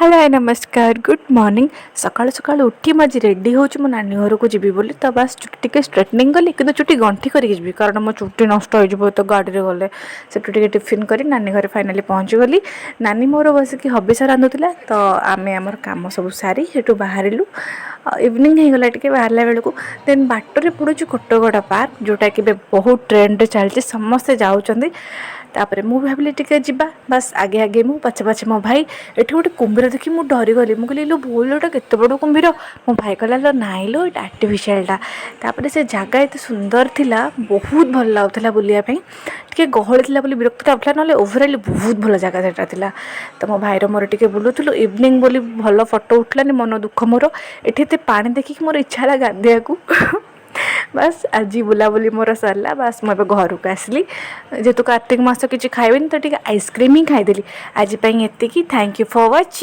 Hello hi नमस्कार good morning. सकाल सकाल उठी मज रेडी हो नानी घर को जीवी बोली तो बस चुटी टे स्ट्रेटनिंग कली कि चुटी गंठी करके जी कारण मो चुटी नष्ट हो तो गाड़ी में गले से टिफिन कर नानी घर फाइनाली पहुँची गली। नानी मोर बसिक हबिष रांधुला तो आम आमर कम सब सारी सेठू बाहरलु। इवनिंग हो गला टे बाहर बेलू देन बाटर पड़ू कोटगड़ा पार्क जोटा कि बहुत ट्रेंड चलती समस्ते जाऊँच। तापर मु भाविली टिके जीवा बस आगे आगे मु पछे पछे मो भाई एठी गोटे कुम्भीर देखी मु डरी गली। मु कहली लो भूलटा केते बड़ कुम्भीर। मो भाई कहला लो नाई लो ये आर्टिफिशियलटा। तापर से जगह एत सुंदर थिला बहुत भल लाଗୁଥିଲା बुलिया ପାଇଁ। टिके गहଳି थिला बोली विरक्त लाଗୁଥିଲା नले ओवरऑल बहुत भल जगह सेटा थिला। तो मो भाईर मोर टिके बुलुथुलु इवनिंग बोली भल फोटो उठलानी मन दुख मोर एठी एते पानी देखि मोर इच्छा ला गाधिया को। बस आज बुलाबुली मोर सरला बस मुझे घर को आसली जेहेतु कार्तिक मास किसी खाइबी तो टे आइसक्रीम ही खाईदेली आज। Thank you for watching.